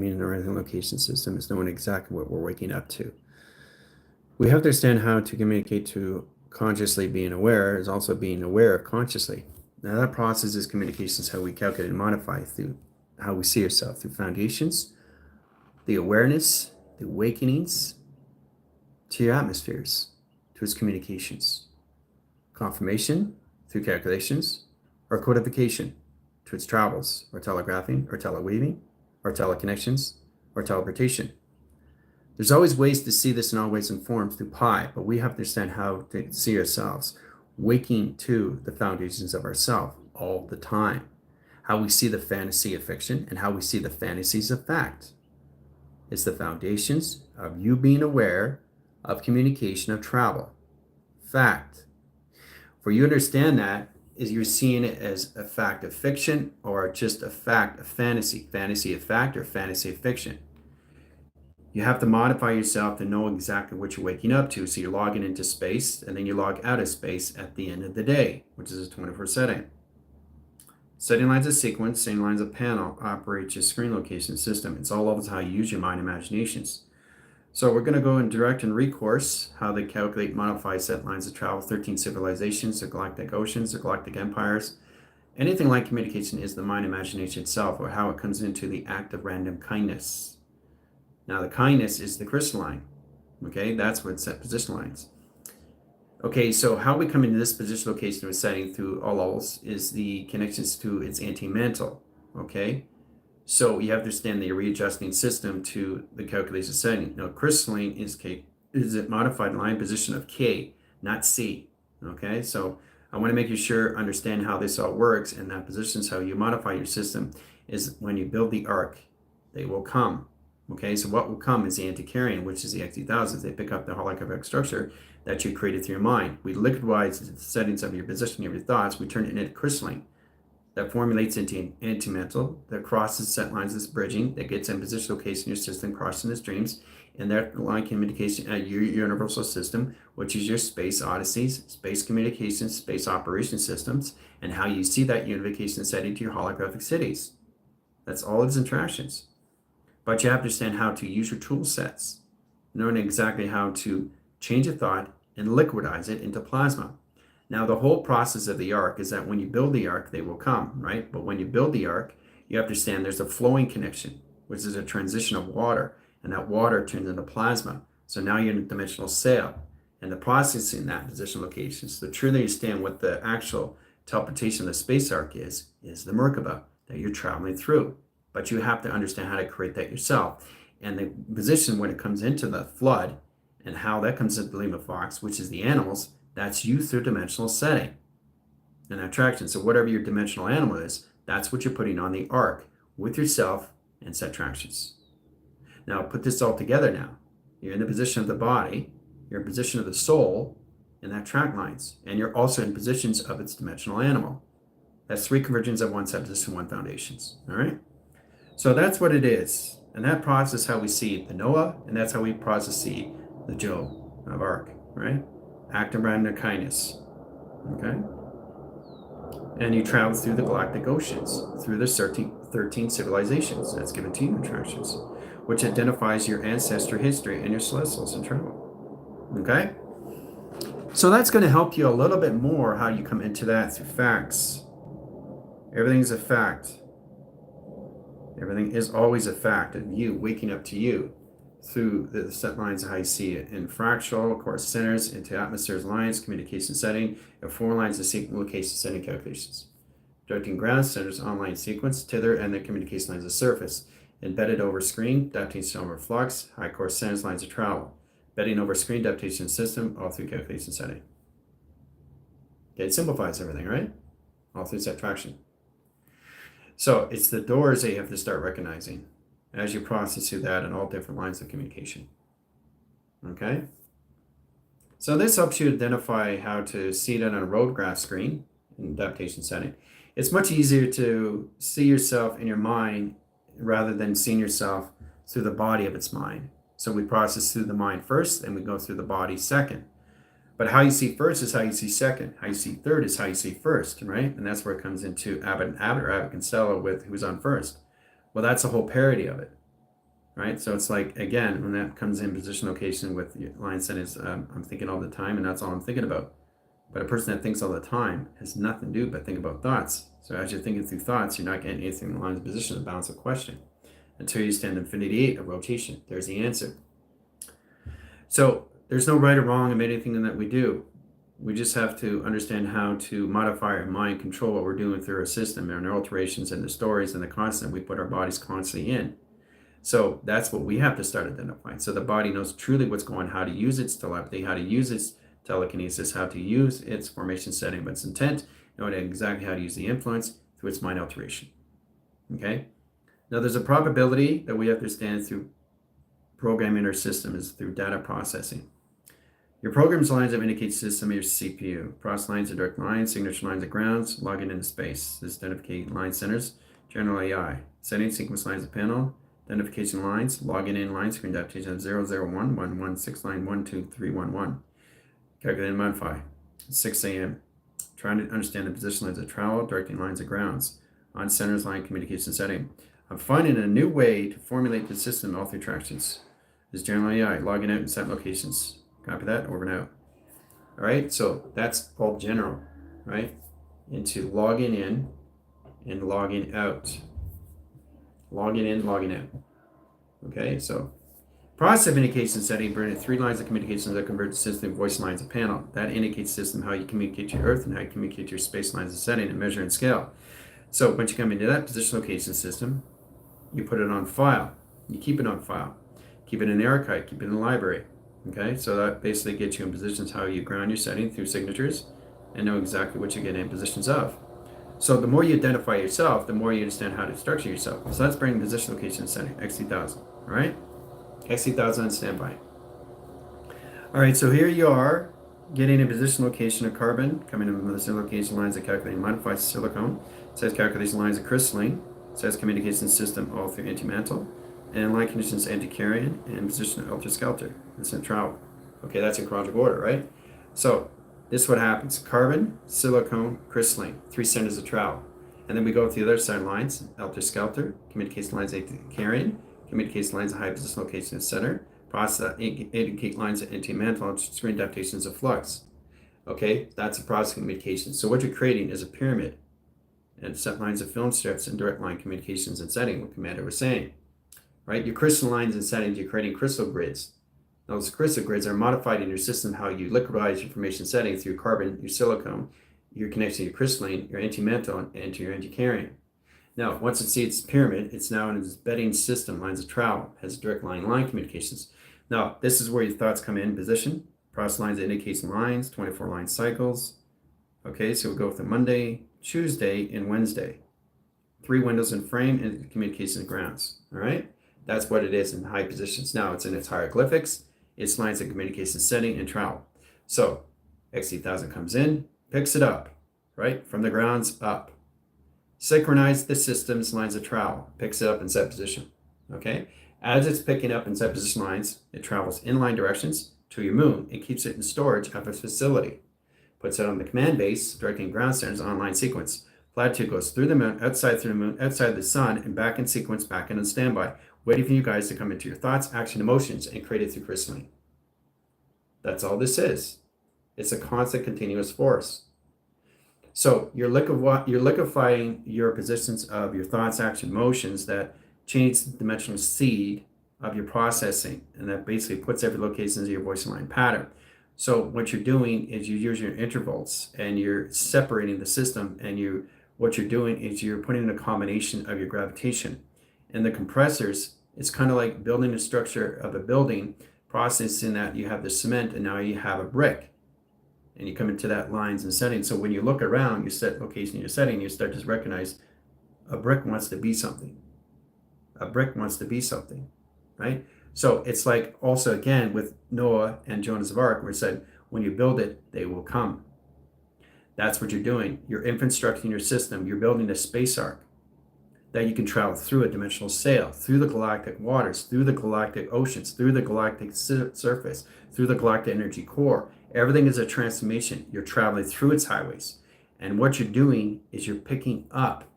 in our location system is knowing exactly what we're waking up to. We have to understand how to communicate to consciously being aware is also being aware of consciously. Now that process is communications how we calculate and modify through how we see ourselves through foundations, the awareness, the awakenings, to your atmospheres, to its communications, confirmation through calculations, or codification to its travels, or telegraphing, or teleweaving, or teleconnections, or teleportation. There's always ways to see this in all ways and forms through pi, but we have to understand how to see ourselves, waking to the foundations of ourself all the time. How we see the fantasy of fiction and how we see the fantasies of fact. It's the foundations of you being aware of communication of travel. Fact. For you to understand that is you're seeing it as a fact of fiction or just a fact of fantasy, fantasy of fact or fantasy of fiction. You have to modify yourself to know exactly what you're waking up to. So you're logging into space and then you log out of space at the end of the day, which is a 24 setting. Setting lines of sequence, setting lines of panel operates your screen location system. It's all levels how you use your mind imaginations. So we're going to go in direct and recourse, how they calculate, modify, set lines of travel, 13 civilizations, the galactic oceans, the galactic empires. Anything like communication is the mind imagination itself, or how it comes into the act of random kindness. Now the kindness is the crystalline, okay? That's what set position lines. Okay, so how we come into this position location of a setting through all levels is the connections to its anti-mantle, okay? So you have to understand the readjusting system to the calculation setting. Now crystalline is a modified line position of K, not C, okay? So I want to make you sure, understand how this all works, and that positions how you modify your system is when you build the arc, they will come. Okay, so what will come is the antikythera, which is the X2000s. They pick up the holographic structure that you created through your mind. We liquidize the settings of your position of your thoughts. We turn it into crystalline that formulates into an antimental that crosses set lines as bridging that gets in position location in your system, crossing its dreams, and that line communication at your universal system, which is your space odysseys, space communications, space operation systems, and how you see that unification setting to your holographic cities. That's all its interactions. But you have to understand how to use your tool sets, knowing exactly how to change a thought and liquidize it into plasma. Now, the whole process of the arc is that when you build the arc, they will come, right? But when you build the arc, you have to understand there's a flowing connection, which is a transition of water, and that water turns into plasma. So now you're in a dimensional sail, and the processing that position location. So to truly understand what the actual teleportation of the space arc is the Merkaba that you're traveling through. But you have to understand how to create that yourself. And the position when it comes into the flood and how that comes into the Lima Fox, which is the animals, that's you through dimensional setting and attraction. So whatever your dimensional animal is, that's what you're putting on the arc with yourself and set attractions. Now put this all together now. You're in the position of the body, you're in position of the soul, and that track lines. And you're also in positions of its dimensional animal. That's 3 convergence of 1 subsystem, 1 foundations. All right? So that's what it is. And that process is how we see the Noah, and that's how we process see the Joe of Arc, right? Act of random kindness. Okay? And you travel through the galactic oceans, through the 13 civilizations that's given to you attractions, which identifies your ancestor history and your celestials and travel. Okay? So that's going to help you a little bit more how you come into that through facts. Everything's a fact. Everything is always a fact of you waking up to you through the set lines of how you see it in fractal, of course, centers into atmospheres, lines, communication setting, and 4 lines of sequence location setting calculations. Directing ground centers, online sequence, tether, and the communication lines of surface. Embedded over screen, adaptation over flux, high course centers, lines of travel. Bedding over screen, adaptation system, all through calculation setting. Okay, it simplifies everything, right? All through set traction. So it's the doors that you have to start recognizing as you process through that and all different lines of communication. Okay? So this helps you identify how to see it on a road graph screen in adaptation setting. It's much easier to see yourself in your mind rather than seeing yourself through the body of its mind. So we process through the mind first, and we go through the body second. But how you see first is how you see second. How you see third is how you see first, right? And that's where it comes into Abbott and Abbott or Abbott and Costello with who's on first. Well, that's the whole parody of it. right? So it's like, again, when that comes in position location with your line settings, I'm thinking all the time, and that's all I'm thinking about. But a person that thinks all the time has nothing to do but think about thoughts. So as you're thinking through thoughts, you're not getting anything in the line of position to balance a question until you stand infinity 8 of rotation. There's the answer. So there's no right or wrong in anything that we do. We just have to understand how to modify our mind, control what we're doing through our system and our alterations and the stories and the constant we put our bodies constantly in. So that's what we have to start identifying. So the body knows truly what's going on, how to use its telepathy, how to use its telekinesis, how to use its formation setting, but its intent, knowing exactly how to use the influence through its mind alteration. Okay? Now there's a probability that we have to understand through programming our system is through data processing. Your program's lines of indicate system of your CPU. Process lines are direct lines, signature lines are grounds, logging into space. This identification line centers, general AI. Setting sequence lines of panel, identification lines, logging in line, screen adaptation of 001, 116 line 12311. Calculate and modify. 6 a.m. Trying to understand the position lines of travel, directing lines of grounds. On centers line communication setting. I'm finding a new way to formulate the system all through tractions. This general AI, logging out and set locations. Copy that, over and out. All right, so that's all general, right? Into logging in and logging out. Logging in, logging out. Okay, so process of indication setting, bring 3 lines of communications that convert to system voice lines of panel. That indicates system how you communicate to your Earth and how you communicate to your space lines of setting and measure and scale. So once you come into that position location system, you put it on file. You keep it on file. Keep it in the archive, keep it in the library. Okay, so that basically gets you in positions how you ground your setting through signatures and know exactly what you're getting in positions of. So the more you identify yourself, the more you understand how to structure yourself. So let's bring position location setting, X3000, all right? X3000 on standby. All right, so here you are getting a position location of carbon, coming in with the location lines that calculate and modify silicone. It says calculation lines of crystalline. It says communication system all through antimantle. And line conditions anti-carrion and position of ultra-skelter. It's in travel. Okay, that's in chronological order, right? So this is what happens. Carbon, silicone, crystalline, 3 centers of travel. And then we go to the other side lines, ultra-skelter, communication lines anti-carrion, communication lines of high position location of center, process indicate lines of anti-mantle, screen adaptations of flux. Okay, that's a process of communication. So what you're creating is a pyramid and set lines of film strips and direct line communications and setting, what Commander was saying. Right? Your crystal lines and settings, you're creating crystal grids. Those crystal grids are modified in your system how you liquidize your information settings through carbon, your silicone, your connection to your crystalline, your antimantle, and to your anticarrion. Now, once it sees its pyramid, it's now in its bedding system, lines of travel, has direct line communications. Now, this is where your thoughts come in position. Process lines indicates lines, 24 line cycles. Okay, so we'll go with the Monday, Tuesday, and Wednesday. 3 windows in frame and communication grounds. All right? That's what it is in high positions. Now it's in its hieroglyphics, its lines of communication setting and travel. So X8000 comes in, picks it up, right? From the grounds up. Synchronize the system's lines of travel, picks it up in set position. Okay? As it's picking up in set position lines, it travels in line directions to your moon and keeps it in storage at a facility. Puts it on the command base, directing ground centers online sequence. Flight 2 goes through the moon, outside through the moon, outside the sun, and back in sequence, back in on standby, waiting for you guys to come into your thoughts, action, emotions, and create it through crystalline. That's all this is. It's a constant, continuous force. So you're liquefying your positions of your thoughts, action, emotions that change the dimensional seed of your processing, and that basically puts every location into your voice line pattern. So what you're doing is you use your intervals and you're separating the system, and what you're doing is you're putting in a combination of your gravitation. And the compressors, it's kind of like building a structure of a building, processing that you have the cement and now you have a brick. And you come into that lines and setting. So when you look around, you set location in your setting, you start to recognize a brick wants to be something. A brick wants to be something, right? So it's like also again with Noah and Joan of Arc, where it said, when you build it, they will come. That's what you're doing. You're infrastructuring your system. You're building a space ark that you can travel through a dimensional sail, through the galactic waters, through the galactic oceans, through the galactic surface, through the galactic energy core. Everything is a transformation. You're traveling through its highways. And what you're doing is you're picking up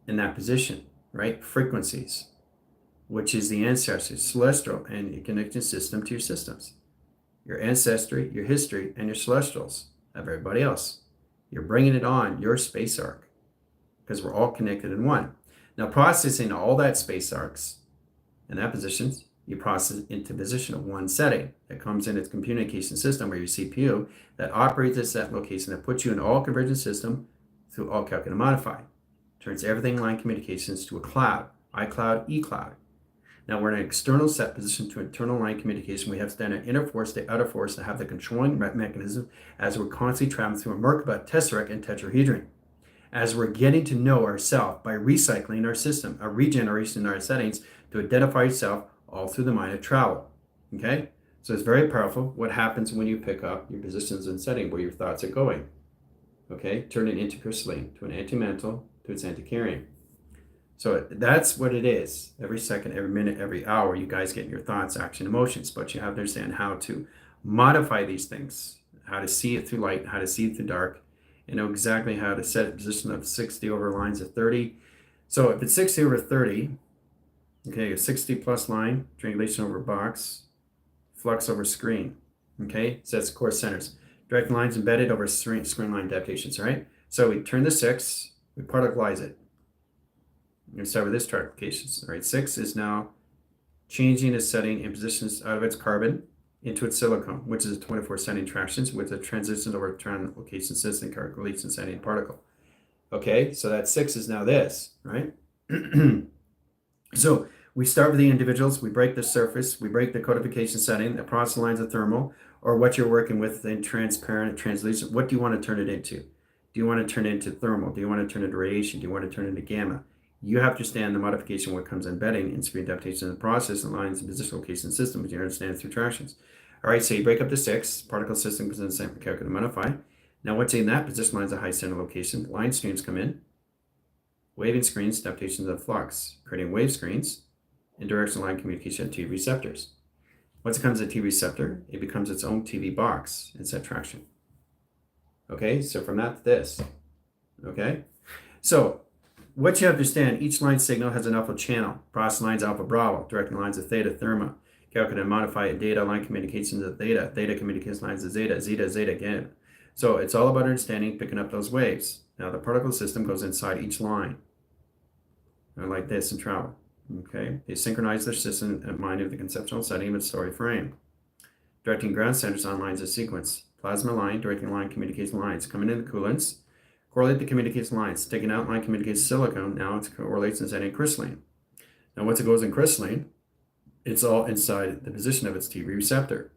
in that position, right? Frequencies. which is the ancestry, celestial, and your connection system to your systems. Your ancestry, your history, and your celestials of everybody else. You're bringing it on your space arc because we're all connected in one. Now, processing all that space arcs and that positions, you process it into position of one setting that comes in its communication system or your CPU that operates at that location that puts you in all convergent system through all calculate and modify. Turns everything line communications to a cloud, iCloud, eCloud. Now we're in an external set position to internal line communication. We have to stand an inner force to outer force to have the controlling mechanism as we're constantly traveling through a Merkaba, tesseract, and tetrahedron. As we're getting to know ourselves by recycling our system, a regeneration in our settings to identify yourself all through the mind of travel. Okay? So it's very powerful what happens when you pick up your positions and setting where your thoughts are going. Okay? Turn it into crystalline, to an anti-mental, to its anti-carrying. So that's what it is. Every second, every minute, every hour, you guys get your thoughts, action, emotions, but you have to understand how to modify these things, how to see it through light, how to see it through dark, and know exactly how to set a position of 60 over lines of 30. So if it's 60 over 30, okay, a 60 plus line, triangulation over box, flux over screen, okay, sets core centers. Direct lines embedded over screen line adaptations, right? So we turn the 6, we particleize it. We're going to start with this chart applications. All right, 6 is now changing its setting and positions out of its carbon into its silicon, which is a 24 setting interactions with a transition over translocation system calculation setting particle. Okay, so that 6 is now this, right? So we start with the individuals, we break the surface, we break the codification setting, the process lines of thermal, or what you're working with in transparent translucent. What do you want to turn it into? Do you want to turn it into thermal? Do you want to turn it into radiation? Do you want to turn it into gamma? You have to understand the modification, what comes embedding in screen adaptation in the process and lines and position location system, which you understand through tractions. All right, so you break up the 6, particle system goes in the same for calculate and modify. Now what's in that position lines a high center location, line streams come in, waving screens, adaptations of flux, creating wave screens, and directional line communication to receptors. Once it comes to a T receptor, it becomes its own TV box and set traction. Okay, so from that to this. Okay, so what you have to understand, each line signal has an alpha channel, process lines alpha bravo, directing lines of theta therma, calculate and modify a data line communications of theta, theta communications lines of zeta, zeta, zeta again. So it's all about understanding, picking up those waves. Now the particle system goes inside each line, like this in travel. Okay, they synchronize their system in mind of the conceptual setting of its story frame. Directing ground centers on lines of sequence. Plasma line, directing line communication lines, coming in the coolants, correlate the communication lines, taking out line communication silicone, now it correlates and setting crystalline. Now once it goes in crystalline, it's all inside the position of its TV receptor.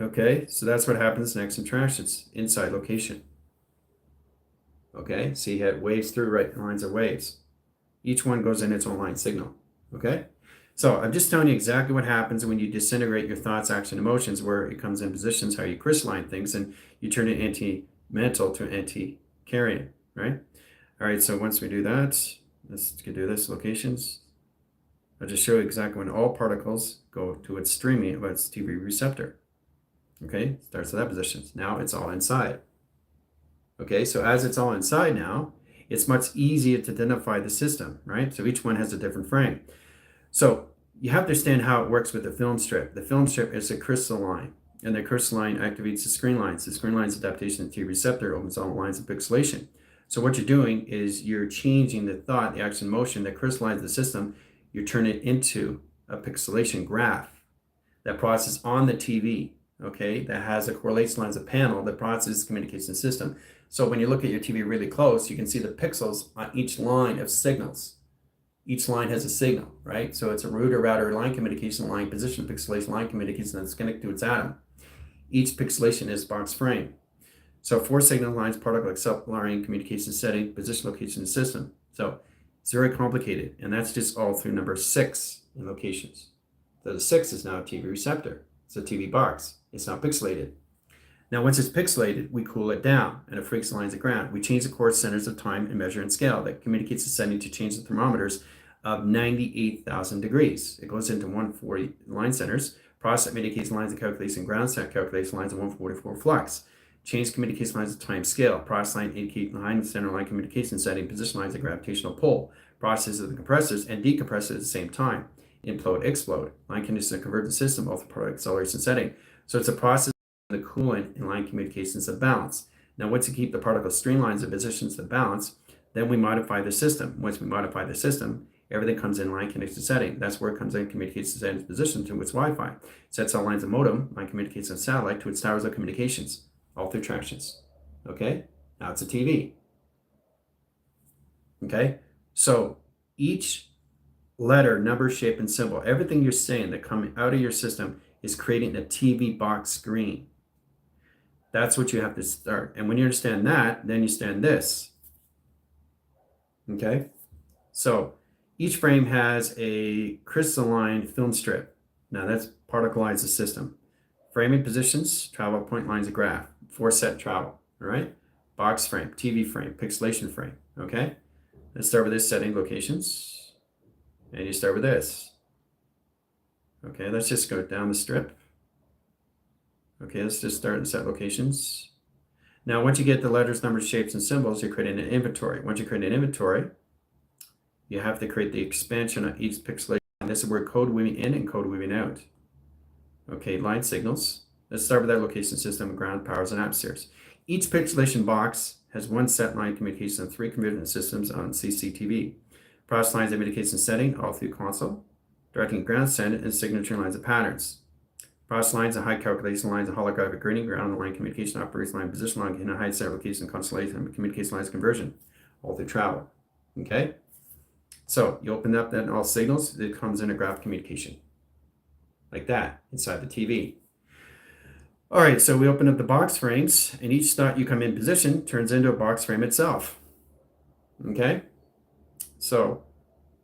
Okay, so that's what happens next in tractions, inside location. Okay, so you had waves through right lines of waves. Each one goes in its own line signal. Okay, so I'm just telling you exactly what happens when you disintegrate your thoughts, action, emotions, where it comes in positions, how you crystalline things, and you turn it anti-mental to anti-carrying, right? All right, so once we do that, let's do this, locations. I'll just show you exactly when all particles go to its streaming of its TV receptor. Okay, starts at that position. Now it's all inside. Okay, so as it's all inside now, it's much easier to identify the system, right? So each one has a different frame. So you have to understand how it works with the film strip. The film strip is a crystal line, and the crystal line activates the screen lines. The screen lines adaptation to your receptor opens all lines of pixelation. So what you're doing is you're changing the thought, the action, motion that crystallizes the system. You turn it into a pixelation graph that processes on the TV, okay, that has a correlation lines, a panel that processes the communication system. So when you look at your TV really close, you can see the pixels on each line of signals. Each line has a signal, right? So it's a router line communication line, position pixelation line communication that's connected to its atom. Each pixelation is box frame. So 4 signal lines, particle exemplary communication setting, position location and system. So it's very complicated, and that's just all through number 6 in locations. So the 6 is now a TV receptor. It's a TV box. It's now pixelated. Now, once it's pixelated, we cool it down, and it freaks the lines of ground. We change the core centers of time and measure and scale. That communicates the setting to change the thermometers of 98,000 degrees. It goes into 140 line centers. Process communicates lines of calculation, ground set calculation lines of 144 flux. Change communication lines of time scale. Process line indicate line center line communication setting, position lines of gravitational pull. processes of the compressors and decompressors at the same time. Implode, explode, line conditioner convert the system, multi-product acceleration setting. So it's a process of the coolant and line communications of balance. Now, once you keep the particle streamlines and positions of balance, then we modify the system. Once we modify the system, everything comes in line condition setting. That's where it comes in, communicates the setting's position to its Wi-Fi. Sets all lines of modem, line communicates on satellite to its towers of communications, all through tractions. Okay? Now it's a TV. Okay? So each letter, number, shape, and symbol, everything you're saying that coming out of your system is creating a TV box screen. That's what you have to start. And when you understand that, then you understand this. Okay? So each frame has a crystalline film strip. Now that's particleized the system. Framing positions, travel point lines of graph, 4 set travel, all right? Box frame, TV frame, pixelation frame, okay? Let's start with this setting, locations. And you start with this. Okay, let's just go down the strip. Okay, let's just start and set locations. Now, once you get the letters, numbers, shapes, and symbols, you're creating an inventory. Once you create an inventory, you have to create the expansion of each pixelation. And this is where code weaving in and code weaving out. Okay, line signals. Let's start with that location system, ground, powers, and atmospheres. Each pixelation box has 1 set line communication and 3 convergent systems on CCTV. Process lines of communication setting all through console, directing ground send and signature lines of patterns. Process lines of high calculation lines of holographic grading, ground line communication, operation line position line, and a high set location constellation and communication lines conversion, all through travel. Okay? So you open up then all signals, it comes in a graph communication. Like that, inside the TV. All right, so we open up the box frames, and each dot you come in position turns into a box frame itself. Okay? So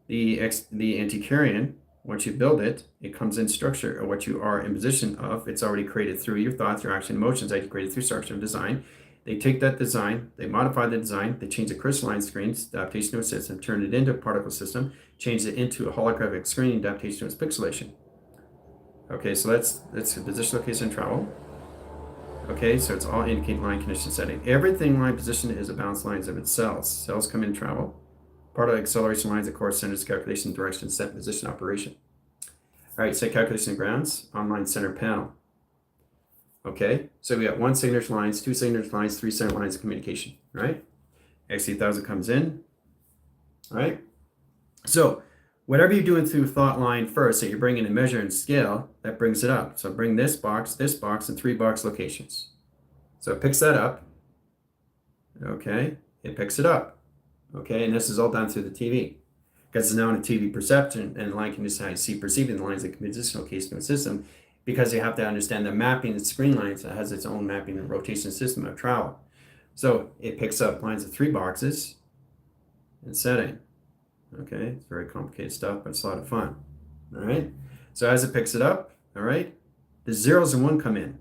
the antiquarian, once you build it, it comes in structure of what you are in position of. It's already created through your thoughts, your action, emotions that you created through structure and design. They take that design, they modify the design, they change the crystalline screens, adaptation to a system, turn it into a particle system, change it into a holographic screen, adaptation to its pixelation. Okay, so that's the position, location, and travel. Okay, so it's all indicate line condition setting. Everything line position is a balanced lines of its cells. Cells come in travel. Part of the acceleration lines, of course, centers calculation, direction, set, position, operation. All right, set calculation and grounds, online center panel. Okay, so we got 1 signature lines, 2 signature lines, 3 center lines of communication, right? X8000 comes in, all right? So whatever you're doing through thought line first, that you're bringing a measure and scale, that brings it up. So bring this box, and 3 box locations. So it picks that up. Okay, it picks it up. Okay, and this is all done through the TV. Because it's now in a TV perception, and line can decide see perceiving the lines of position location to a system, because you have to understand the mapping and screen lines that has its own mapping and rotation system of travel. So it picks up lines of 3 boxes and setting. Okay, it's very complicated stuff, but it's a lot of fun. All right, so as it picks it up, all right, the 0s and 1 come in.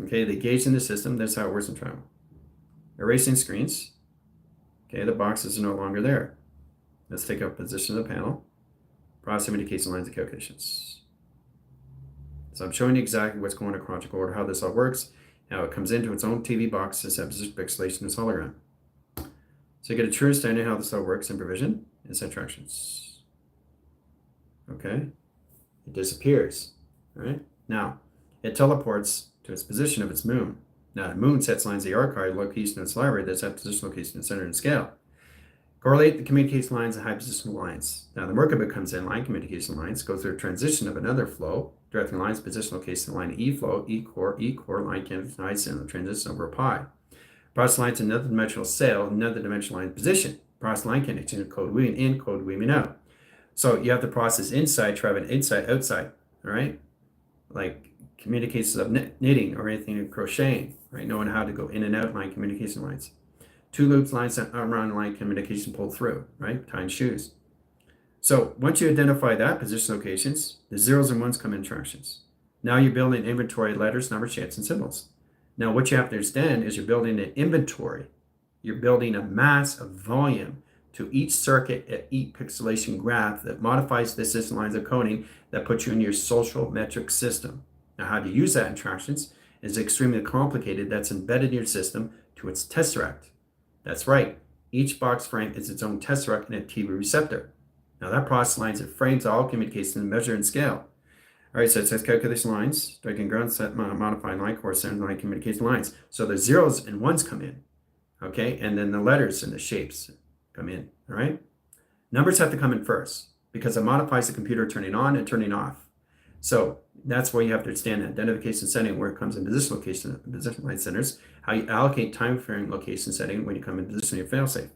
Okay, they gauge in the system. That's how it works in travel. Erasing screens. Okay, the boxes are no longer there. Let's take up position of the panel. Process indicates the lines of calculations. So I'm showing you exactly what's going in chronological order, how this all works, how it comes into its own TV box, this position, pixelation, this hologram. So you get a true understanding of how this all works in provision and subtractions. Okay, it disappears. All right, now it teleports to its position of its moon. Now the moon sets lines of the archive, location, and its library that's at position, location, and center and scale. Correlate the communication lines and high position lines. Now the Merkaba comes in, line communication lines, go through a transition of another flow, directing lines, position, location, line E flow, E core, line canvas, high center, transition over pi. Process lines another dimensional cell, another dimensional line position. Process line connection, code weaving in, code weaving out. So you have to process inside, traveling inside, outside, all right? Like communications of knitting or anything in crocheting, right? Knowing how to go in and out line communication lines. 2 loops, lines around line communication pull through, right? Tying shoes. So once you identify that position locations, the 0s and 1s come in tractions. Now you're building inventory of letters, numbers, shapes, and symbols. Now what you have to understand is you're building an inventory. You're building a mass of volume to each circuit at each pixelation graph that modifies the system lines of coding that puts you in your social metric system. Now how to use that in tractions is extremely complicated. That's embedded in your system to its tesseract. That's right. Each box frame is its own tesseract and a TV receptor. Now that process lines and frames all communications in measure and scale. All right, so it says calculation lines, directing ground set, modifying line, core center line, communication lines. So the zeros and ones come in, okay? And then the letters and the shapes come in, all right? Numbers have to come in first because it modifies the computer turning on and turning off. So that's where you have to understand the identification setting where it comes in position location, position line centers, how you allocate time frame location setting when you come in position your failsafe.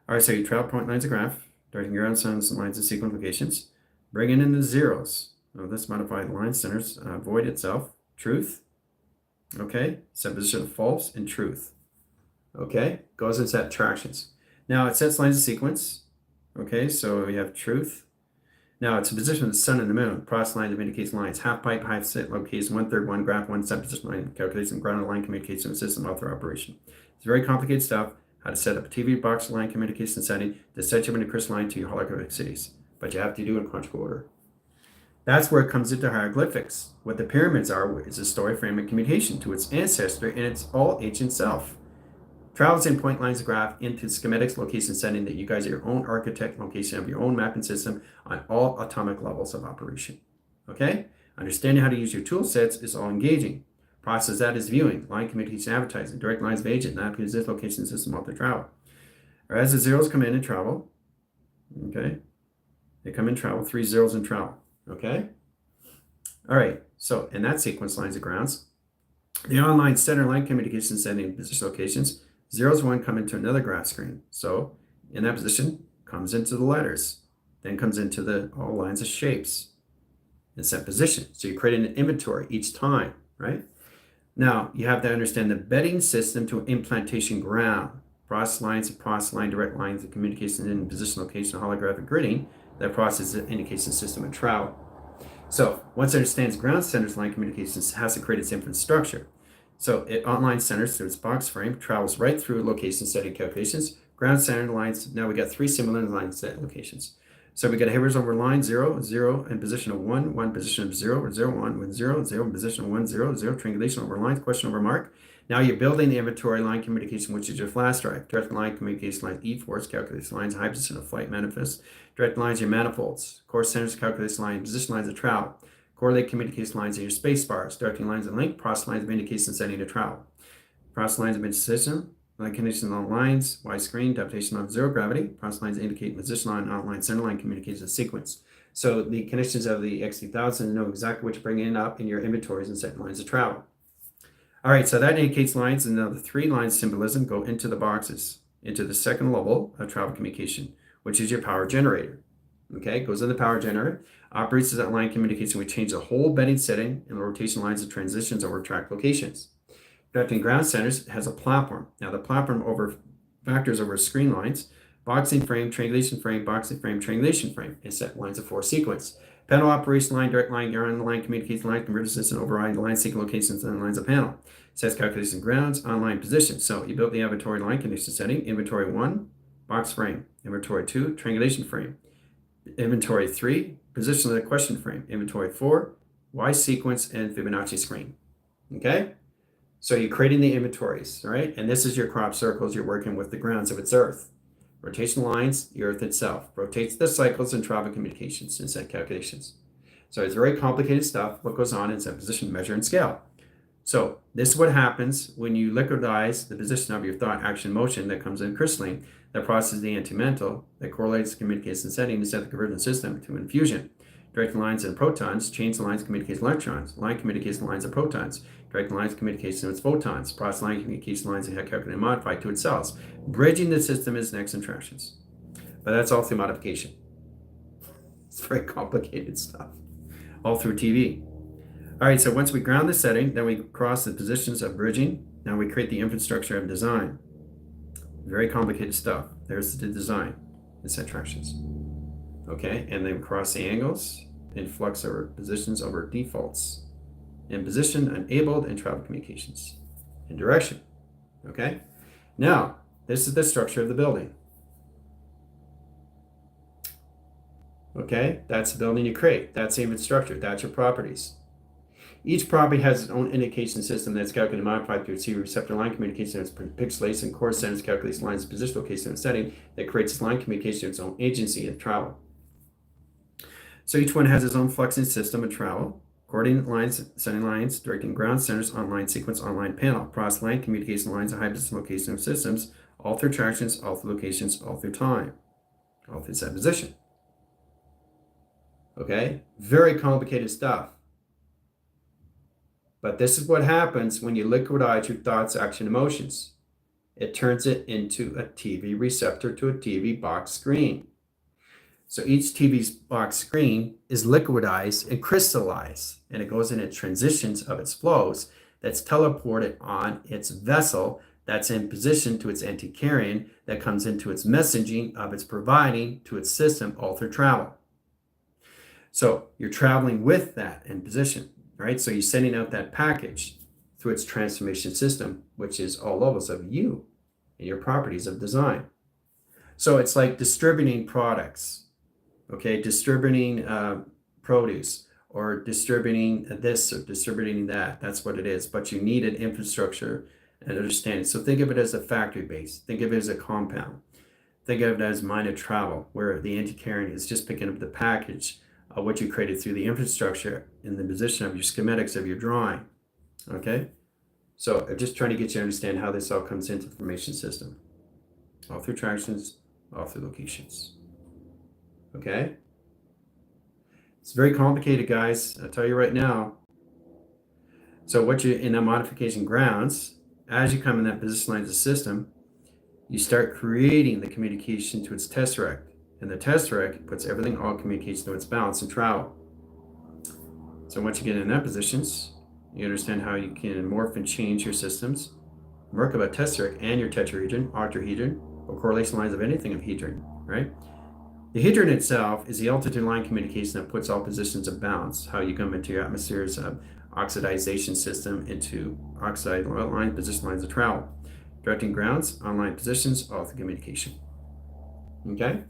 All right, so you travel point lines of graph, directing ground zones and lines of sequence locations, bringing in the zeros. Let's modify the line centers, void itself, truth, okay, set position of false and truth, okay, goes and set attractions. Now it sets lines of sequence, okay, so we have truth. Now it's a position of the sun and the moon, process line that indicates lines, half pipe, half set location, 1/3, 1 graph, 1 set position line, calculation, ground line communication system, author operation. It's very complicated stuff, how to set up a TV box line communication setting to set you up in a crystalline to your holographic cities, but you have to do it in chronological order. That's where it comes into hieroglyphics. What the pyramids are is a story frame of communication to its ancestor and its all ancient self. Travels in point lines of graph into schematics location setting that you guys are your own architect location of your own mapping system on all atomic levels of operation. Okay? Understanding how to use your tool sets is all engaging. Process that is viewing, line communication advertising, direct lines of agent, not use this location system off the travel. Or as the zeros come in and travel, okay? They come in travel, 3 zeros in travel. Okay. All right. So in that sequence, lines of grounds, the online center line communication setting position locations, 0s 1 come into another graph screen. So in that position comes into the letters, then comes into the all lines of shapes in set position. So you're creating an inventory each time, right? Now you have to understand the bedding system to implantation ground, process lines of process line, direct lines of communication in position location, holographic gridding. That process indication system of travel. So once it understands ground centers, line communications has to create its infrastructure. So it online centers through its box frame, travels right through location setting calculations, ground center lines. Now we got 3 similar line set locations. So we got a horizontal line 0, 0, and position of 1, 1, position of 0, or 0, 1, 1, 0, 0, position of 1, 0, 0, triangulation over lines, question over mark. Now you're building the inventory line communication, which is your flash drive. Direct line communication line E-force, calculation lines, high position of flight manifest. Direct lines, your manifolds. Core centers, calculation line, position lines of travel. Correlate communication lines are your space bars. Directing lines of link, process lines of indication setting to travel. Process lines of indecision, line conditions on lines, Y screen, adaptation of zero gravity. Process lines indicate position line, outline, center line communication sequence. So the conditions of the X3000 know exactly what you're bringing up in your inventories and set lines of travel. All right, so that indicates lines, and now the 3 lines symbolism go into the boxes, into the second level of travel communication, which is your power generator. Okay, goes in the power generator, operates as that line communication. We change the whole bedding setting and the rotation lines and transitions over track locations. Directing ground centers has a platform. Now the platform over factors over screen lines, boxing frame, triangulation frame, boxing frame, triangulation frame, and set lines of 4 sequence. Panel operation line, direct line, yarn line, communication line, converter system, override line, sequence locations, and lines of panel. Sets calculation grounds, online position. So you built the inventory line condition setting. Inventory 1, box frame. Inventory 2, triangulation frame. Inventory 3, position of the question frame. Inventory 4, Y sequence and Fibonacci screen. Okay? So you're creating the inventories, right? And this is your crop circles. You're working with the grounds of its Earth. Rotation lines, the Earth itself. Rotates the cycles and travel communications and set calculations. So it's very complicated stuff. What goes on in set position, measure, and scale. So this is what happens when you liquidize the position of your thought, action, motion that comes in crystalline, that processes the anti-mental, that correlates communication setting to set the convergent system to infusion. Direct lines and protons, change the lines communication electrons, line communication lines of protons, direct lines communication with photons, process line communication lines and calculate and modify to its cells. Bridging the system is next interactions. But that's all through modification. It's very complicated stuff. All through TV. All right, so once we ground the setting, then we cross the positions of bridging. Now we create the infrastructure of design. Very complicated stuff. There's the design. It's attractions. Okay, and then cross the angles, influx over positions over defaults, and position enabled and travel communications, and direction. Okay, now this is the structure of the building. Okay, that's the building you create. That's the infrastructure. That's your properties. Each property has its own indication system that's calculated and modified through its TV receptor line communication, its pixelation and core centers calculates lines position, location, and setting that creates its line communication of its own agency and travel. So each one has its own fluxing system of travel, coordinate lines, setting lines, directing ground centers, online sequence, online panel, process line communication lines, and high position location of systems, all through attractions, all through locations, all through time, all through set position. Okay, very complicated stuff. But this is what happens when you liquidize your thoughts, action, emotions. It turns it into a TV receptor to a TV box screen. So each TV box screen is liquidized and crystallized, and it goes in its transitions of its flows that's teleported on its vessel that's in position to its anticarrion that comes into its messaging of its providing to its system all through travel. So you're traveling with that in position, right? So you're sending out that package through its transformation system, which is all levels of you and your properties of design. So it's like distributing products. Okay, distributing produce or distributing this or distributing that. That's what it is. But you need an infrastructure and understanding. So think of it as a factory base. Think of it as a compound. Think of it as mind of travel, where the anti-carrying is just picking up the package of what you created through the infrastructure in the position of your schematics of your drawing. Okay, so I'm just trying to get you to understand how this all comes into the information system. All through attractions, all through locations. Okay, it's very complicated, guys. I'll tell you right now. So what you in the modification grounds, as you come in that position line of the system, you start creating the communication to its tesseract, and the tesseract puts everything, all communication to its balance and travel. So once you get in that positions, you understand how you can morph and change your systems, Merkaba tesseract and your tetrahedron, octahedron, or correlation lines of anything of hedron, right? The hedron itself is the altitude line communication that puts all positions of balance, how you come into your atmosphere's oxidization system into oxide line, position lines of travel. Directing grounds, online positions, all through communication. Okay?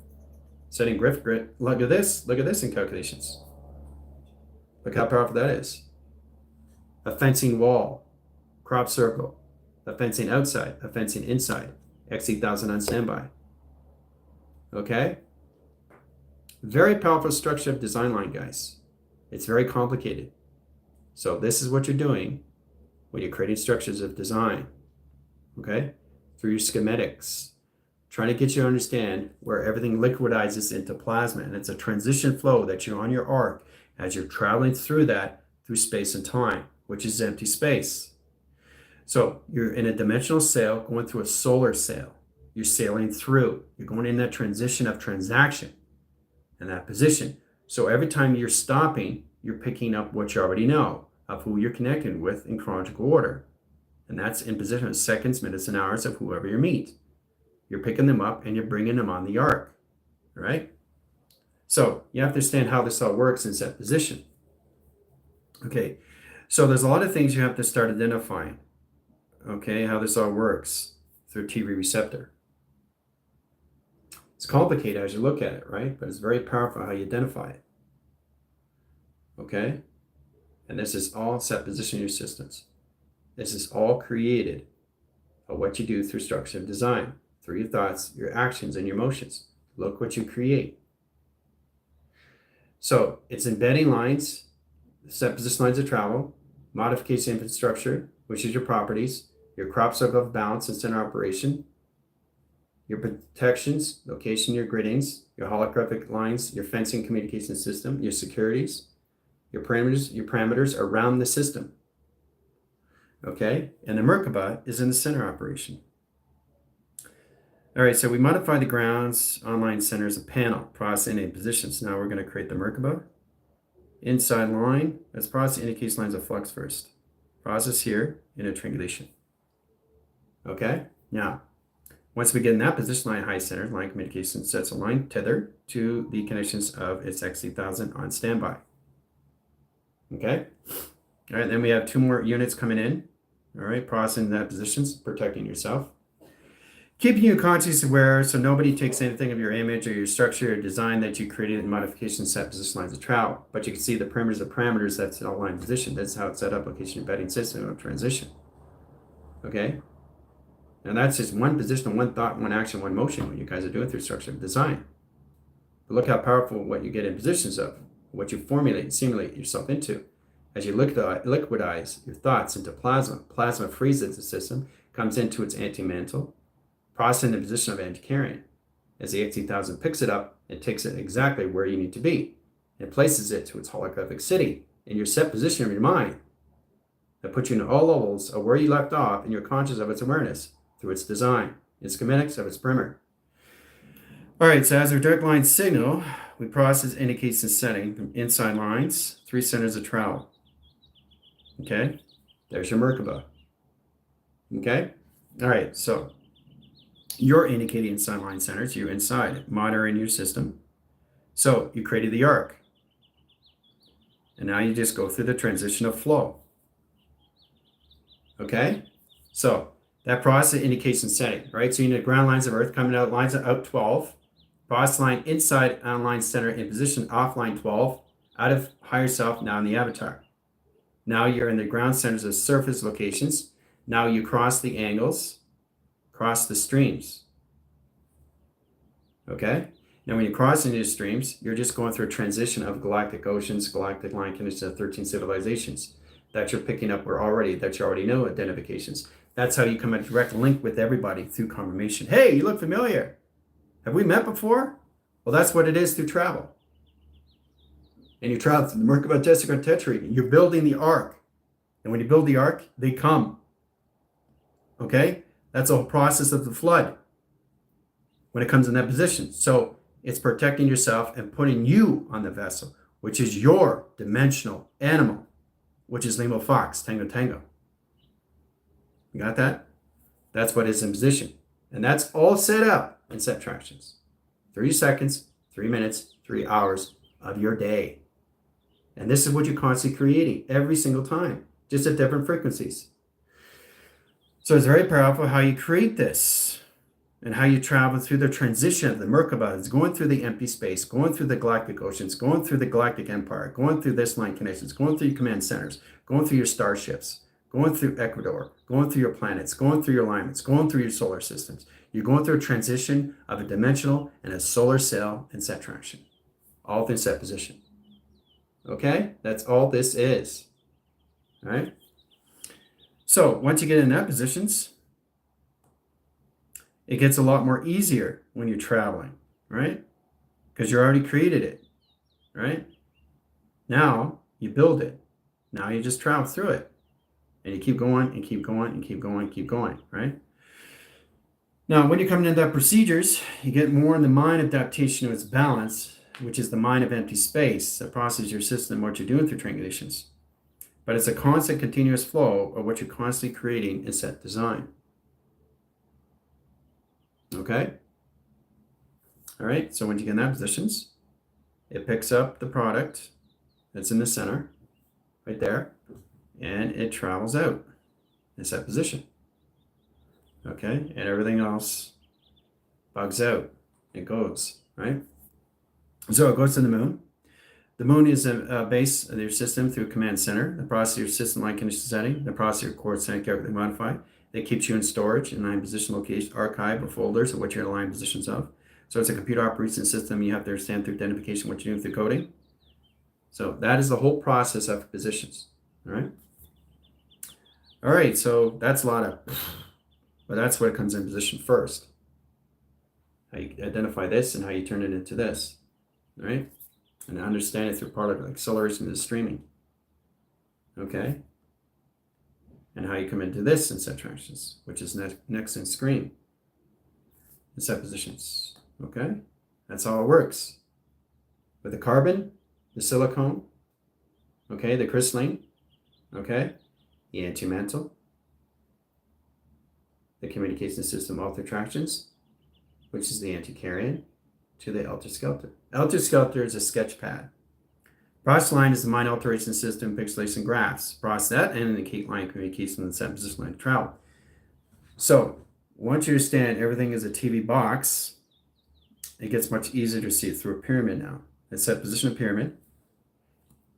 Setting grid. Look at this in calculations. Look how powerful that is. A fencing wall, crop circle, a fencing outside, a fencing inside, X8000 on standby. Okay? Very powerful structure of design line, guys. It's very complicated. So this is what you're doing when you're creating structures of design, okay? Through your schematics, trying to get you to understand where everything liquidizes into plasma. And it's a transition flow that you're on your arc as you're traveling through that through space and time, which is empty space. So you're in a dimensional sail going through a solar sail. You're sailing through. You're going in that transition of transaction. In that position. So every time you're stopping, you're picking up what you already know of who you're connected with in chronological order. And that's in position of seconds, minutes, and hours of whoever you meet. You're picking them up and you're bringing them on the arc, right? So you have to understand how this all works in set position. Okay, so there's a lot of things you have to start identifying, okay, how this all works through TV receptor. It's complicated as you look at it, right? But it's very powerful how you identify it. Okay? And this is all set position in your systems. This is all created of what you do through structure of design, through your thoughts, your actions, and your emotions. Look what you create. So it's embedding lines, set position lines of travel, modification infrastructure, which is your properties, your crop circle of balance and center operation, your protections, location, your griddings, your holographic lines, your fencing communication system, your securities, your parameters around the system. Okay, and the Merkaba is in the center operation. All right, so we modify the grounds, online centers, a panel, processing and positions. Now we're going to create the Merkaba. Inside line, let's process indicates lines of flux first. Process here in a triangulation. Okay, now, once we get in that position, line high center, line communication sets a line tether to the connections of its X8000 on standby. Okay, all right, then we have two more units coming in. All right, processing that positions, protecting yourself. Keeping you consciously aware so nobody takes anything of your image or your structure or design that you created in modifications, set position lines of travel. But you can see the parameters that's an outline position. That's how it's set up, location, embedding system of transition. Okay? And that's just one position, one thought, one action, one motion when you guys are doing through structure of design. But look how powerful what you get in positions of, what you formulate and simulate yourself into. As you liquidize your thoughts into plasma, plasma freezes the system, comes into its antimantle, processing the position of anticarrion. As the 18,000 picks it up, it takes it exactly where you need to be. It places it to its holographic city in your set position of your mind that puts you in all levels of where you left off and you're conscious of its awareness through its design, its schematics of its primer. All right, so as our direct line signal, we process indicates the setting from inside lines, 3 centers of travel. Okay, there's your Merkaba. Okay, all right, so you're indicating inside line centers, you're inside, monitoring your system. So you created the arc. And now you just go through the transition of flow. Okay, so that process indicates in setting, right? So you need ground lines of Earth coming out, lines out 12. Process line inside online center in position offline 12, out of higher self, now in the avatar. Now you're in the ground centers of surface locations. Now you cross the angles, cross the streams. Okay? Now when you cross into streams, you're just going through a transition of galactic oceans, galactic line conditions of 13 civilizations that you're picking up that you already know identifications. That's how you come in direct link with everybody through confirmation. Hey, you look familiar. Have we met before? Well, that's what it is through travel. And you travel through the Merkaba Tetrahedron. You're building the arc. And when you build the arc, they come. Okay? That's a whole process of the flood when it comes in that position. So it's protecting yourself and putting you on the vessel, which is your dimensional animal, which is Limo Fox, Tango Tango. You got that? That's what is in position. And that's all set up in set tractions. 30 seconds, 3 minutes, 3 hours of your day. And this is what you're constantly creating every single time, just at different frequencies. So it's very powerful how you create this and how you travel through the transition of the Merkaba. It's going through the empty space, going through the galactic oceans, going through the galactic empire, going through this line connections, going through your command centers, going through your starships, going through Ecuador, going through your planets, going through your alignments, going through your solar systems. You're going through a transition of a dimensional and a solar cell and set traction, all through set position. Okay, that's all this is. All right. So once you get in that positions, it gets a lot more easier when you're traveling, right? Because you already created it, right? Now you build it. Now you just travel through it. And you keep going and keep going and keep going and keep going, right? Now, when you're coming into that procedures, you get more in the mind adaptation of its balance, which is the mind of empty space that processes your system and what you're doing through training conditions. But it's a constant, continuous flow of what you're constantly creating in set design. Okay? All right, so when you get in that positions, it picks up the product that's in the center, right there, and it travels out in set position. Okay, and everything else bugs out. It goes, right? So it goes to the moon. The moon is a base of your system through command center. The process of your system line condition setting, the process of your core setting carefully modified. That keeps you in storage in line position location, archive, or folders of what you're in line positions of. So it's a computer operation system. You have to understand through identification what you're doing through coding. So that is the whole process of positions. All right. All right, so that's a lot of, but that's where it comes in position first. How you identify this and how you turn it into this, right? And understand it through particle acceleration to the streaming, okay? And how you come into this in set tractions, which is next in screen, in set positions, okay? That's how it works. With the carbon, the silicone, okay, the crystalline, okay? The antimantle, the communication system alter tractions, which is the anticarrion, to the alter-skelter. Alter-skelter is a sketch pad. Process line is the mind alteration system, pixelation graphs. Process that and indicate line communication and set position line of travel. So once you understand everything is a TV box, it gets much easier to see it through a pyramid now. It's that position of pyramid,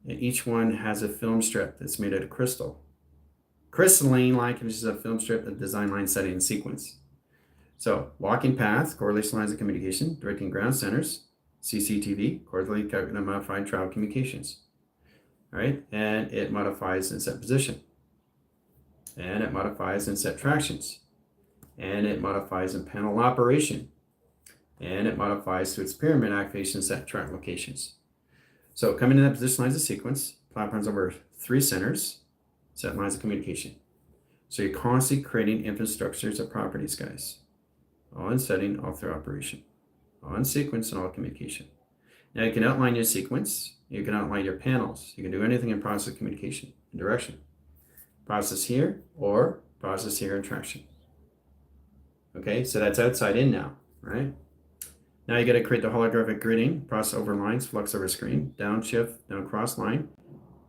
and each one has a film strip that's made out of crystal. Crystalline line consists of film strip, a design line setting and sequence. So walking path, correlation lines of communication, directing ground centers, CCTV, coordinate and modified travel communications. All right, and it modifies and set position. And it modifies and set tractions. And it modifies in panel operation. And it modifies to its pyramid activation set track locations. So coming in that position lines of sequence, platforms over 3 centers, set lines of communication. So you're constantly creating infrastructures of properties, guys. All in setting, all through operation. All in sequence and all communication. Now you can outline your sequence. You can outline your panels. You can do anything in process communication and direction. Process here or process here in traction. Okay, so that's outside in now, right? Now you got to create the holographic gridding, process over lines, flux over screen, downshift, down cross line,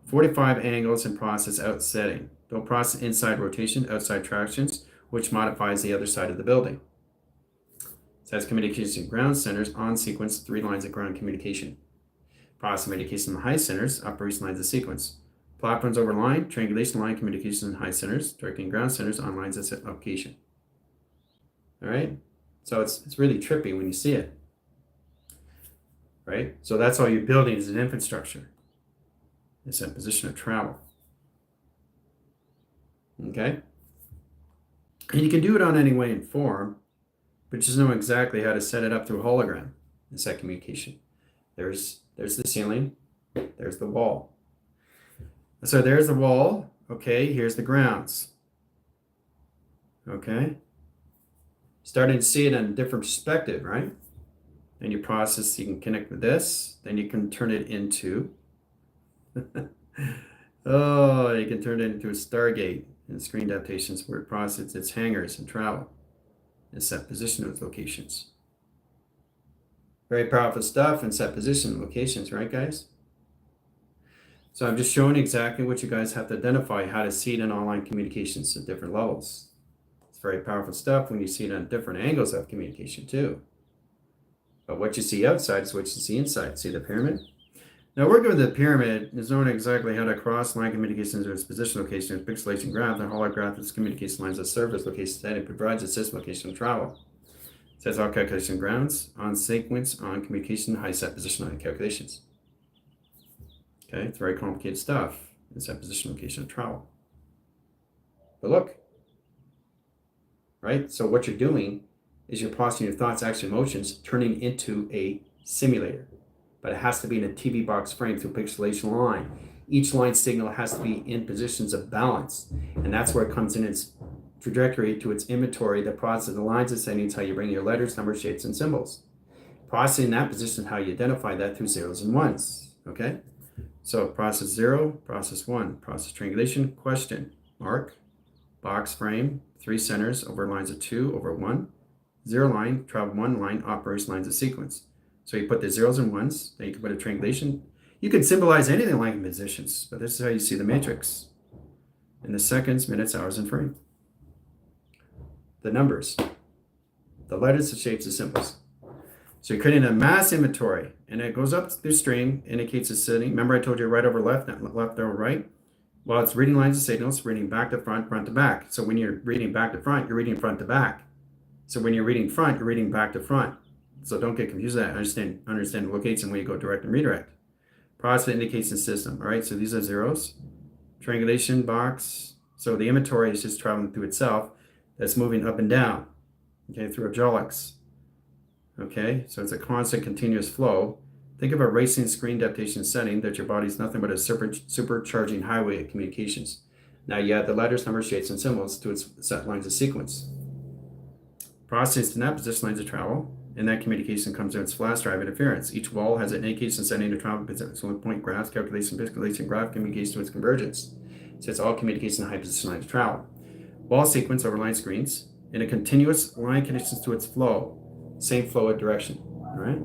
45 angles and process out setting. Don't process inside rotation, outside tractions, which modifies the other side of the building. So that's communication ground centers on sequence, 3 lines of ground communication. Process communication in the high centers, operation lines of sequence. Platforms over line, triangulation line communication in high centers, directing ground centers on lines of location. All right, so it's really trippy when you see it. Right? So that's all you're building is an infrastructure. It's a position of travel. Okay? And you can do it on any way and form, but just know exactly how to set it up through a hologram and set communication. There's the ceiling, there's the wall. So there's the wall. Okay, here's the grounds. Okay? Starting to see it in a different perspective, right? And you process, you can connect with this, then you can turn it into, oh, you can turn it into a Stargate and screen adaptations where it processes its hangars and travel and set position of locations. Very powerful stuff and set position locations, right, guys? So I'm just showing exactly what you guys have to identify, how to see it in online communications at different levels. It's very powerful stuff when you see it on different angles of communication too. But what you see outside is what you see inside. See the pyramid? Now, working with the pyramid is knowing exactly how to cross line communications to its position location, its pixelation graph, and holograph its communication lines of service location that it provides its system location of travel. It says all calculation grounds on sequence on communication high set position line calculations. Okay, it's very complicated stuff. It's set position location of travel. But look, right? So what you're doing is you're processing your thoughts, action, emotions, turning into a simulator. But it has to be in a TV box frame through pixelation line. Each line signal has to be in positions of balance. And that's where it comes in its trajectory to its inventory, the process of the lines and settings, how you bring your letters, numbers, shapes, and symbols. Processing that position, how you identify that through zeros and ones. Okay? So process 0, process 1, process triangulation, question, mark, box frame, 3 centers over lines of 2 over 1. 0 line, travel 1 line, operation lines of sequence. So you put the zeros and ones, then you can put a triangulation. You can symbolize anything like positions, but this is how you see the matrix. In the seconds, minutes, hours, and frame. The numbers, the letters, the shapes, the symbols. So you're creating a mass inventory, and it goes up the string, indicates a setting. Remember I told you right over left, not left over right? Well, it's reading lines of signals, reading back to front, front to back. So when you're reading back to front, you're reading front to back. So when you're reading front, you're reading back to front. So don't get confused with that. Understand the locates and when you go direct and redirect. Process indicates the system. All right, so these are zeros. Triangulation box. So the inventory is just traveling through itself. That's moving up and down. Okay, through a jolix. Okay, so it's a constant continuous flow. Think of a racing screen adaptation setting that your body is nothing but a supercharging highway of communications. Now you add the letters, numbers, shapes, and symbols to its set lines of sequence. Processed in that position lines of travel, and that communication comes to its flash drive interference. Each wall has an indication setting to travel position point graphs, calculation, pixelation, graph communication to its convergence. So it's all communication high position lines of travel. Wall sequence over line screens in a continuous line connections to its flow. Same flow of direction. All right.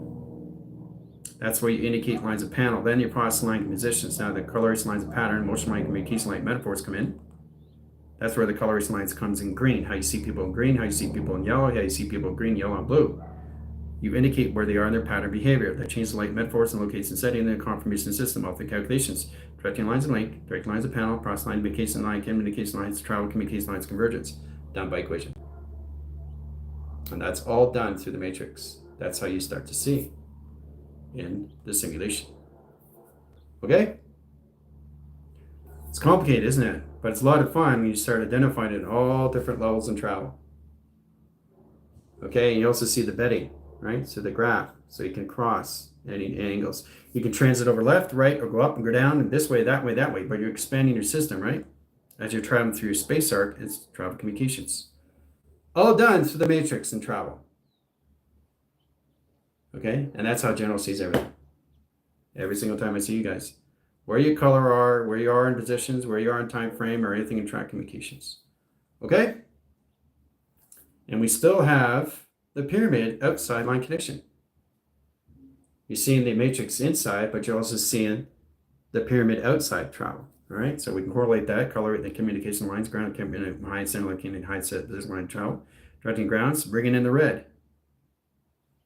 That's where you indicate lines of panel. Then you process line positions. Now the coloration lines of pattern, motion line communication line metaphors come in. That's where the coloration lines comes in green. How you see people in green, how you see people in yellow, how you see people in green, yellow, and blue. You indicate where they are in their pattern behavior. That changes the light metaphors and locates and setting in the confirmation system of the calculations. Directing lines of link, directing lines of panel, cross line, communication line, communication lines, travel, communication lines, convergence, done by equation. And that's all done through the matrix. That's how you start to see in the simulation. Okay? It's complicated, isn't it? But it's a lot of fun when you start identifying it at all different levels in travel. Okay, and you also see the bedding, right? So the graph, so you can cross any angles. You can transit over left, right, or go up and go down, and this way, that way, that way, but you're expanding your system, right? As you're traveling through your space arc, it's travel communications. All done through the matrix in travel. Okay, and that's how General sees everything. Every single time I see you guys. Where your color are, where you are in positions, where you are in time frame, or anything in track communications. Okay? And we still have the pyramid outside line connection. You're seeing the matrix inside, but you're also seeing the pyramid outside travel. All right, so we can correlate that, color the communication lines, ground, high center line, high set this line travel, directing grounds, bringing in the red.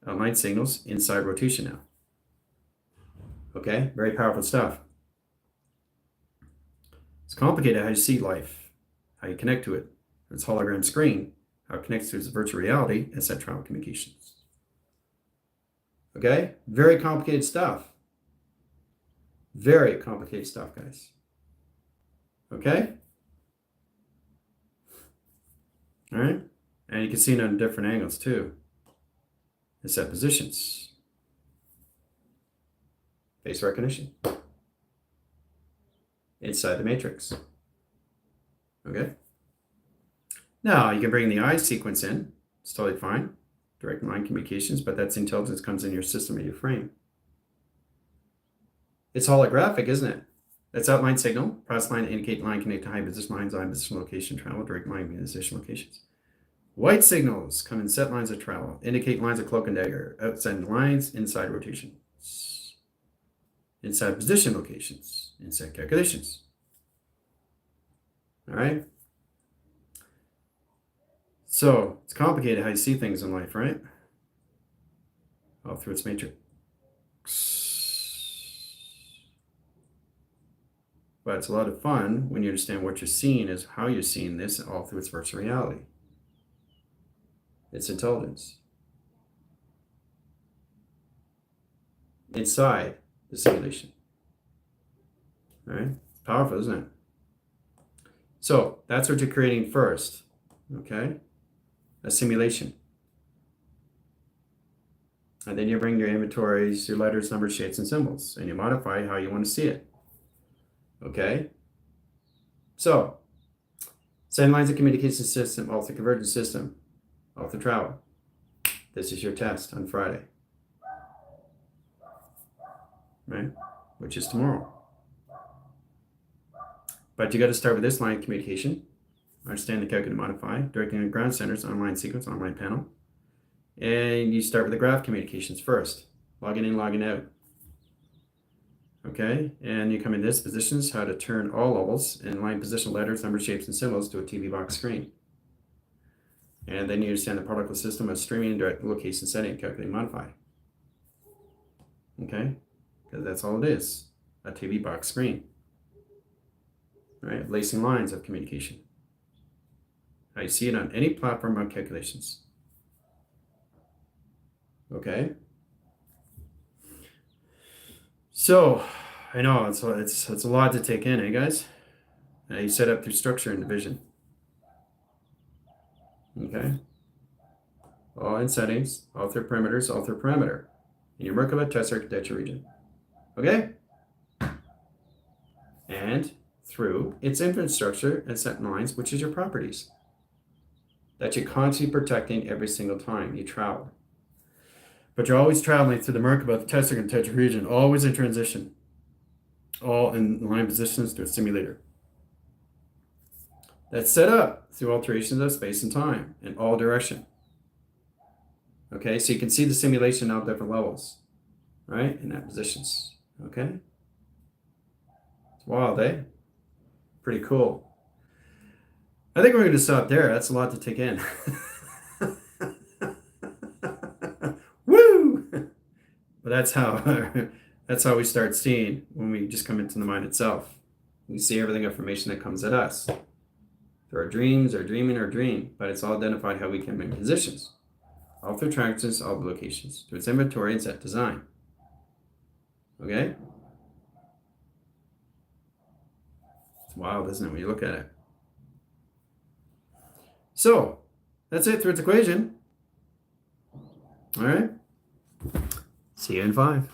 Line signals inside rotation now. Okay, very powerful stuff. It's complicated how you see life, how you connect to it. It's hologram screen, how it connects to its virtual reality and set travel communications. Okay, very complicated stuff. Very complicated stuff, guys. Okay? All right, and you can see it on different angles too. And set positions. Face recognition. Inside the matrix. Okay? Now, you can bring the eye sequence in. It's totally fine. Direct line communications, but that's intelligence comes in your system or your frame. It's holographic, isn't it? That's outline signal. Process line, indicate line, connect to high position lines, line position location, travel, direct line, position locations. White signals come in set lines of travel. Indicate lines of cloak and dagger. Outside lines, inside rotation. Inside position locations. Inside calculations. All right? So, it's complicated how you see things in life, right? All through its matrix. But it's a lot of fun when you understand what you're seeing is how you're seeing this all through its virtual reality. It's intelligence. Inside the simulation. All right? It's powerful, isn't it? So that's what you're creating first. Okay? A simulation. And then you bring your inventories, your letters, numbers, shapes, and symbols, and you modify how you want to see it. Okay? So, send lines of communication system, alter convergence system, alter travel. This is your test on Friday. Right? Which is tomorrow. But you got to start with this line of communication. Understand the calculate modify, directing the ground centers, online sequence, online panel. And you start with the graph communications first. Logging in, logging out. Okay, and you come in this positions, how to turn all levels and line position letters, numbers, shapes, and symbols to a TV box screen. And then you understand the particle system of streaming, direct location setting, calculate, modify. Okay, because that's all it is, a TV box screen. Right, lacing lines of communication. How you see it on any platform of calculations. Okay. So, I know it's a lot to take in, eh, guys? You set up through structure and division. Okay. All in settings, all through parameters, all through parameter. In your Merkaba test architecture region. Okay? And through its infrastructure and set lines, which is your properties. That you're constantly protecting every single time you travel. But you're always traveling through the Merkaba, the test architecture region, always in transition. All in line positions to a simulator. That's set up through alterations of space and time in all direction. Okay, so you can see the simulation now at different levels, right? In that positions. Okay. It's wild, eh? Pretty cool. I think we're going to stop there. That's a lot to take in. Woo! But that's how we start seeing when we just come into the mind itself. We see everything information that comes at us. Through our dreams, our dreaming, our dream, but it's all identified how we can make positions. All through attractions, all locations, through its inventory and set design. Okay? It's wild, isn't it, when you look at it? So, that's it through its equation. All right? See you in 5.